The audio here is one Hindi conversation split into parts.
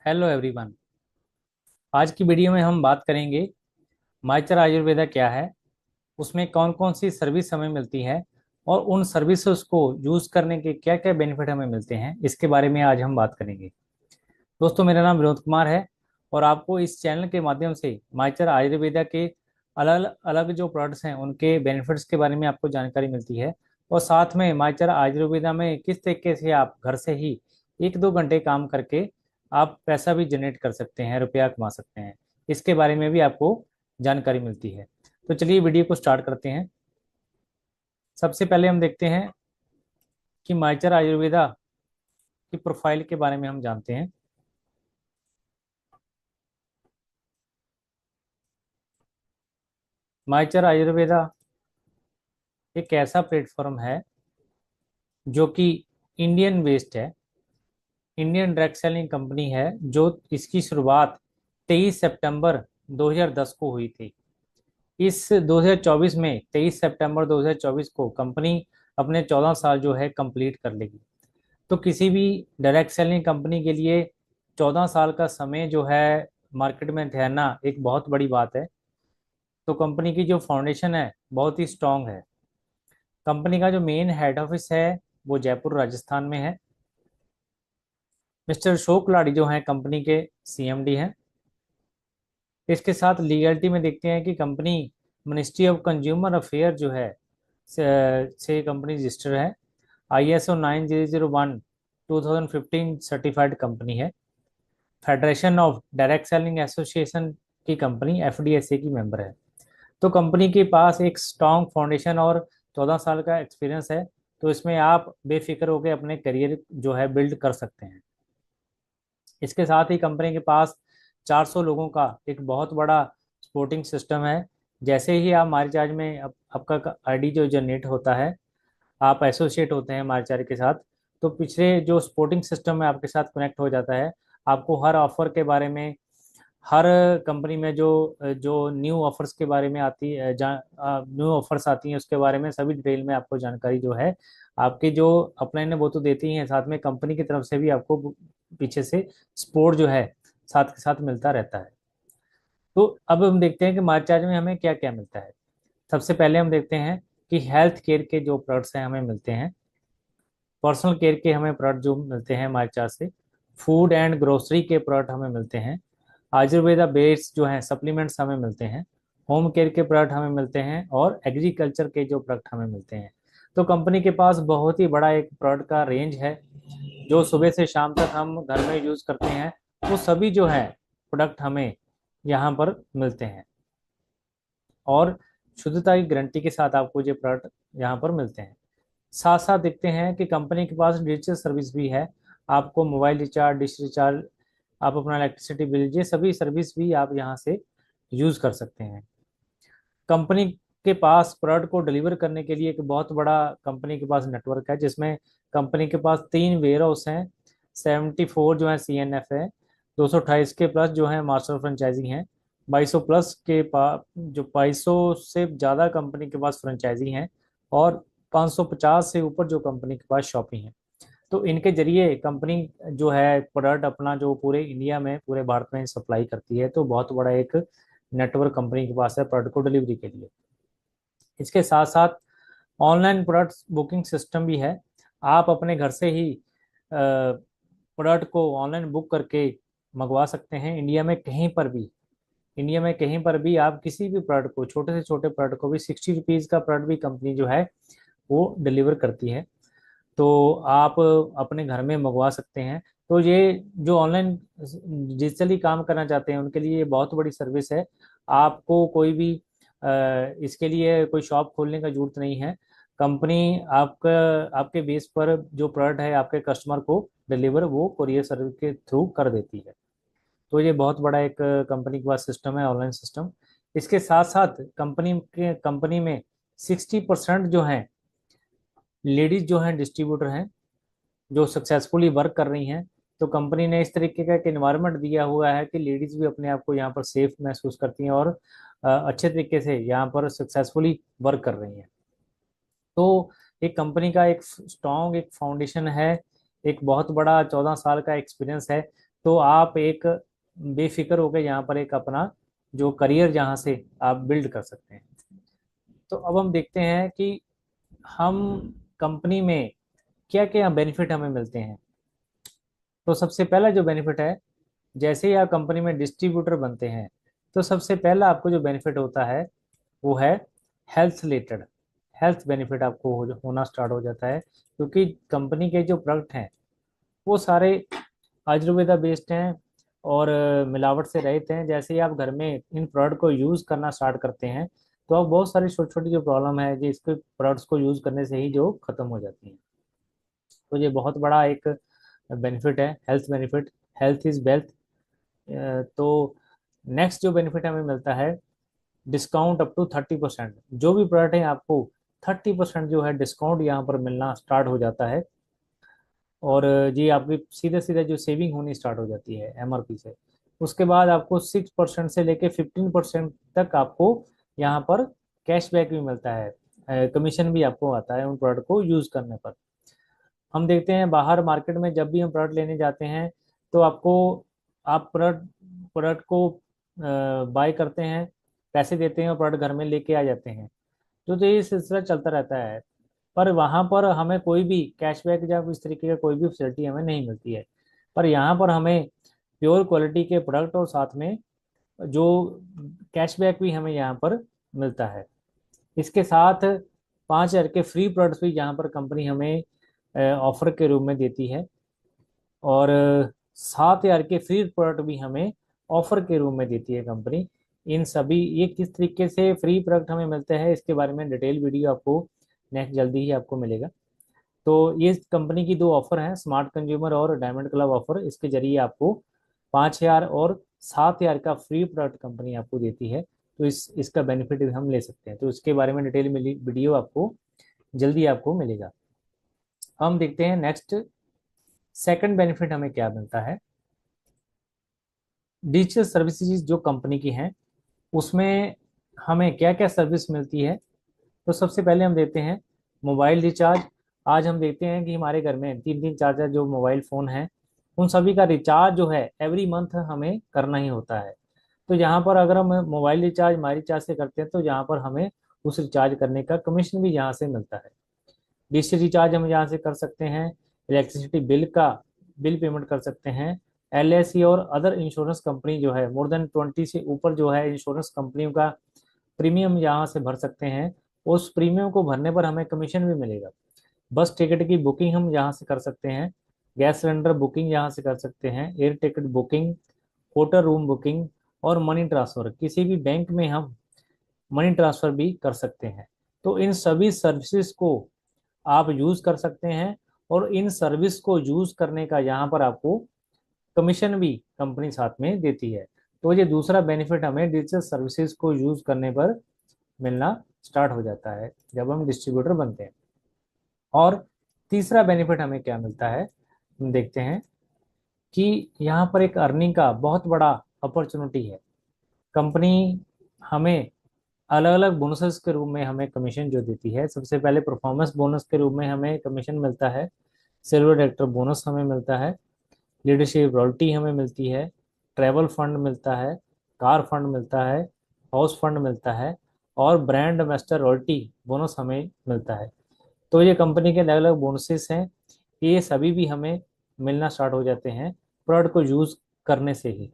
Hello everyone. आज की वीडियो में हम बात करेंगे माइचर आयुर्वेदा क्या है, उसमें कौन कौन सी सर्विस हमें मिलती है और उन सर्विसेज को यूज करने के क्या क्या बेनिफिट हमें मिलते हैं, इसके बारे में आज हम बात करेंगे। दोस्तों, मेरा नाम विनोद कुमार है और आपको इस चैनल के माध्यम से माइचर आयुर्वेदा के अलग अलग जो प्रोडक्ट्स हैं उनके बेनिफिट्स के बारे में आपको जानकारी मिलती है। और साथ में माइचर आयुर्वेदा में किस तरीके से आप घर से ही 1-2 घंटे काम करके आप पैसा भी जनरेट कर सकते हैं, रुपया कमा सकते हैं, इसके बारे में भी आपको जानकारी मिलती है। तो चलिए वीडियो को स्टार्ट करते हैं। सबसे पहले हम देखते हैं कि माइचर आयुर्वेदा की प्रोफाइल के बारे में हम जानते हैं। माइचर आयुर्वेदा एक ऐसा प्लेटफॉर्म है जो कि इंडियन बेस्ड है, इंडियन डायरेक्ट सेलिंग कंपनी है। जो इसकी शुरुआत 23 सितंबर 2010 को हुई थी। इस 2024 में 23 सितंबर 2024 को कंपनी अपने 14 साल जो है कंप्लीट कर लेगी। तो किसी भी डायरेक्ट सेलिंग कंपनी के लिए 14 साल का समय जो है मार्केट में ठहरना एक बहुत बड़ी बात है। तो कंपनी की जो फाउंडेशन है बहुत ही स्ट्रांग है। कंपनी का जो मेन हेड ऑफिस है वो जयपुर राजस्थान में है। मिस्टर अशोक लाड़ी जो हैं कंपनी के सीएमडी हैं। इसके साथ लीगलिटी में देखते हैं कि company ministry of consumer affair जो है से कंपनी रजिस्टर है। ISO 9001 2015 सर्टिफाइड कंपनी है। Federation of direct selling association की कंपनी FDSA की मेंबर है। तो कंपनी के पास एक स्ट्रॉन्ग फाउंडेशन और 14 साल का एक्सपीरियंस है। तो इसमें आप बेफिक्र होकर अपने करियर जो है बिल्ड कर सकते हैं। इसके साथ ही कंपनी के पास 400 लोगों का एक बहुत बड़ा सपोर्टिंग सिस्टम है। जैसे ही आप हमारे चार्ज में आपका आईडी जो जनरेट होता है, आप एसोसिएट होते हैं हमारे चार्ज के साथ, तो पिछले जो सपोर्टिंग सिस्टम में आपके साथ कनेक्ट हो जाता है। आपको हर ऑफर के बारे में, हर कंपनी में जो जो न्यू ऑफर्स के बारे में आती है, न्यू ऑफर्स आती हैं उसके बारे में सभी डिटेल में आपको जानकारी जो है आपके जो अपलाइन है वो तो देती ही है, साथ में कंपनी की तरफ से भी आपको पीछे से सपोर्ट जो है साथ के साथ मिलता रहता है। तो अब हम देखते हैं कि मार्च चार्ज में हमें क्या क्या मिलता है। सबसे पहले हम देखते हैं कि हेल्थ केयर के जो प्रोडक्ट्स हैं हमें मिलते हैं। पर्सनल केयर के हमें प्रोडक्ट जो मिलते हैं मार्च चार्ज से। फूड एंड ग्रोसरी के प्रोडक्ट हमें मिलते हैं। आयुर्वेदा बेस्ड जो है सप्लीमेंट्स हमें मिलते हैं। होम केयर के प्रोडक्ट हमें मिलते हैं और एग्रीकल्चर के जो प्रोडक्ट हमें मिलते हैं। तो कंपनी के पास बहुत ही बड़ा एक प्रोडक्ट का रेंज है जो सुबह से शाम तक हम घर में यूज करते हैं। वो सभी जो है प्रोडक्ट हमें यहाँ पर मिलते हैं और शुद्धता की गारंटी के साथ आपको ये प्रोडक्ट यहाँ पर मिलते हैं। साथ साथ देखते हैं कि कंपनी के पास डिजिटल सर्विस भी है। आपको मोबाइल रिचार्ज, डिश रिचार्ज, आप अपना इलेक्ट्रिसिटी बिल, ये सभी सर्विस भी आप यहाँ से यूज कर सकते हैं। कंपनी के पास प्रोडक्ट को डिलीवर करने के लिए एक बहुत बड़ा कंपनी के पास नेटवर्क है, जिसमें कंपनी के पास 3 वेयर हाउस हैं। 74 जो है CNF है। 228 के प्लस जो है मास्टर फ्रेंचाइजी हैं। 2200 प्लस के पास जो 2200 से ज़्यादा कंपनी के पास फ्रेंचाइजी हैं और 550 से ऊपर जो कंपनी के पास शॉपिंग है। तो इनके जरिए कंपनी जो है प्रोडक्ट अपना जो पूरे इंडिया में, पूरे भारत में सप्लाई करती है। तो बहुत बड़ा एक नेटवर्क कंपनी के पास है प्रोडक्ट को डिलीवरी के लिए। इसके साथ साथ ऑनलाइन प्रोडक्ट बुकिंग सिस्टम भी है। आप अपने घर से ही प्रोडक्ट को ऑनलाइन बुक करके मंगवा सकते हैं इंडिया में कहीं पर भी। इंडिया में कहीं पर भी आप किसी भी प्रोडक्ट को, छोटे से छोटे प्रोडक्ट को भी, 60 रुपीज़ का प्रोडक्ट भी कंपनी जो है वो डिलीवर करती है। तो आप अपने घर में मंगवा सकते हैं। तो ये जो ऑनलाइन डिजिटली काम करना चाहते हैं उनके लिए ये बहुत बड़ी सर्विस है। आपको कोई भी इसके लिए कोई शॉप खोलने का जरूरत नहीं है। कंपनी आपका आपके बेस पर जो प्रोडक्ट है आपके कस्टमर को डिलीवर वो कुरियर सर्विस के थ्रू कर देती है। तो ये बहुत बड़ा एक कंपनी के पास सिस्टम है, ऑनलाइन सिस्टम। इसके साथ साथ कंपनी में 60% जो है लेडीज जो हैं डिस्ट्रीब्यूटर हैं जो सक्सेसफुली वर्क कर रही हैं। तो कंपनी ने इस तरीके का एक एनवायरनमेंट दिया हुआ है कि लेडीज भी अपने आप को यहाँ पर सेफ महसूस करती हैं और अच्छे तरीके से यहाँ पर सक्सेसफुली वर्क कर रही हैं। तो एक कंपनी का एक स्ट्रॉन्ग एक फाउंडेशन है, एक बहुत बड़ा 14 साल का एक्सपीरियंस है। तो आप एक बेफिक्र होकर यहाँ पर एक अपना जो करियर जहाँ से आप बिल्ड कर सकते हैं। तो अब हम देखते हैं कि हम कंपनी में क्या क्या बेनिफिट हमें मिलते हैं। तो सबसे पहला जो बेनिफिट है, जैसे ही आप कंपनी में डिस्ट्रीब्यूटर बनते हैं तो सबसे पहला आपको जो बेनिफिट होता है वो है हेल्थ रिलेटेड। हेल्थ बेनिफिट आपको होना स्टार्ट हो जाता है, क्योंकि कंपनी के जो प्रोडक्ट हैं वो सारे आयुर्वेदा बेस्ड हैं और मिलावट से रहित हैं। जैसे ही आप घर में इन प्रोडक्ट को यूज़ करना स्टार्ट करते हैं तो आप बहुत सारी छोटी छोटी जो प्रॉब्लम है जो इसके प्रोडक्ट्स को यूज़ करने से ही जो खत्म हो जाती हैं। तो ये बहुत बड़ा एक बेनिफिट है, health benefit. Health is wealth. तो नेक्स्ट जो बेनिफिट हमें मिलता है, डिस्काउंट अप टू 30%। जो भी प्रोडक्ट है आपको 30% जो है डिस्काउंट यहाँ पर मिलना स्टार्ट हो जाता है। और ये आपकी सीधे सीधे जो सेविंग होनी स्टार्ट हो जाती है एमआरपी से। उसके बाद आपको 6% से लेके 15% तक आपको यहाँ पर कैशबैक भी मिलता है, कमीशन भी आपको आता है उन प्रोडक्ट को यूज़ करने पर। हम देखते हैं बाहर मार्केट में जब भी हम प्रोडक्ट लेने जाते हैं तो आपको आप प्रोडक्ट प्रोडक्ट को बाय करते हैं, पैसे देते हैं और प्रोडक्ट घर में लेके आ जाते हैं। तो ये सिलसिला चलता रहता है, पर वहाँ पर हमें कोई भी कैशबैक या इस तरीके का कोई भी फैसिलिटी हमें नहीं मिलती है। पर यहाँ पर हमें प्योर क्वालिटी के प्रोडक्ट और साथ में जो कैशबैक भी हमें यहाँ पर मिलता है। इसके साथ 5,000 के फ्री प्रोडक्ट्स भी यहाँ पर कंपनी हमें ऑफर के रूप में देती है। और 7,000 के फ्री प्रोडक्ट भी हमें ऑफर के रूप में देती है कंपनी। इन सभी ये किस तरीके से फ्री प्रोडक्ट हमें मिलते हैं इसके बारे में डिटेल वीडियो आपको नेक्स्ट जल्दी ही आपको मिलेगा। तो ये कंपनी की दो ऑफर हैं, स्मार्ट कंज्यूमर और डायमंड क्लब ऑफर। इसके जरिए आपको 5,000 और 7,000 का फ्री प्रोडक्ट कंपनी आपको देती है। तो इसका बेनिफिट भी हम ले सकते हैं। तो इसके बारे में डिटेल वीडियो आपको जल्दी आपको मिलेगा। हम देखते हैं नेक्स्ट सेकंड बेनिफिट हमें क्या मिलता है। डिजिटल सर्विसेज जो कंपनी की हैं उसमें हमें क्या क्या सर्विस मिलती है। तो सबसे पहले हम देखते हैं मोबाइल रिचार्ज। आज हम देखते हैं कि हमारे घर में तीन तीन चार चार जो मोबाइल फ़ोन हैं उन सभी का रिचार्ज जो है एवरी मंथ हमें करना ही होता है। तो यहाँ पर अगर हम मोबाइल रिचार्ज माई रिचार्ज से करते हैं तो यहाँ पर हमें उस रिचार्ज करने का कमीशन भी यहाँ से मिलता है। डिश रिचार्ज हम यहाँ से कर सकते हैं, इलेक्ट्रिसिटी बिल का बिल पेमेंट कर सकते हैं। एलआईसी और अदर इंश्योरेंस कंपनी जो है मोर देन 20 से ऊपर जो है इंश्योरेंस कंपनियों का प्रीमियम यहाँ से भर सकते हैं। उस प्रीमियम को भरने पर हमें कमीशन भी मिलेगा। बस टिकट की बुकिंग हम यहाँ से कर सकते हैं, गैस सिलेंडर बुकिंग यहाँ से कर सकते हैं, air ticket booking, hotel room booking और मनी ट्रांसफ़र। किसी भी बैंक में हम मनी ट्रांसफ़र भी कर सकते हैं। तो इन सभी सर्विसेज को आप यूज़ कर सकते हैं और इन सर्विस को यूज़ करने का यहाँ पर आपको कमीशन भी कंपनी साथ में देती है। तो ये दूसरा बेनिफिट हमें डिजिटल सर्विसेज को यूज़ करने पर मिलना स्टार्ट हो जाता है जब हम डिस्ट्रीब्यूटर बनते हैं। और तीसरा बेनिफिट हमें क्या मिलता है, हम देखते हैं कि यहाँ पर एक अर्निंग का बहुत बड़ा अपॉर्चुनिटी है। कंपनी हमें अलग अलग बोनसेस के रूप में हमें कमीशन जो देती है। सबसे पहले परफॉर्मेंस बोनस के रूप में हमें कमीशन मिलता है, सिल्वर डायरेक्टर बोनस हमें मिलता है, लीडरशिप रॉयल्टी हमें मिलती है, ट्रैवल फंड मिलता है, कार फंड मिलता है, हाउस फंड मिलता है और ब्रांड एम्बेसडर रॉयल्टी बोनस हमें मिलता है। तो ये कंपनी के अलग अलग बोनसेस हैं, ये सभी भी हमें मिलना स्टार्ट हो जाते हैं प्रोडक्ट को यूज़ करने से ही।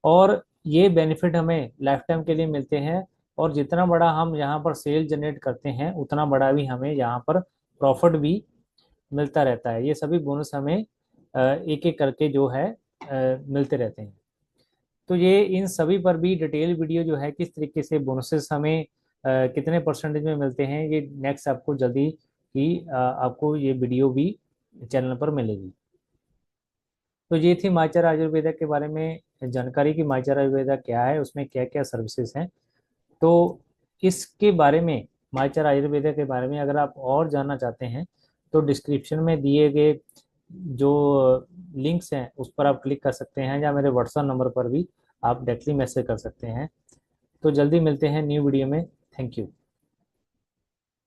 और ये बेनिफिट हमें लाइफ टाइम के लिए मिलते हैं। और जितना बड़ा हम यहाँ पर सेल जनरेट करते हैं उतना बड़ा भी हमें यहाँ पर प्रॉफिट भी मिलता रहता है। ये सभी बोनस हमें एक एक करके जो है मिलते रहते हैं। तो ये इन सभी पर भी डिटेल वीडियो जो है किस तरीके से बोनसेस हमें कितने परसेंटेज में मिलते हैं, ये नेक्स्ट आपको जल्दी ही आपको ये वीडियो भी चैनल पर मिलेगी। तो ये थी माइचर आयुर्वेदा के बारे में जानकारी कि माइचर आयुर्वेदा क्या है, उसमें क्या क्या सर्विसेज हैं। तो इसके बारे में माइचर आयुर्वेदा के बारे में अगर आप और जानना चाहते हैं तो डिस्क्रिप्शन में दिए गए जो लिंक्स हैं उस पर आप क्लिक कर सकते हैं या मेरे व्हाट्सएप नंबर पर भी आप डायरेक्टली मैसेज कर सकते हैं। तो जल्दी मिलते हैं न्यू वीडियो में। Thank you.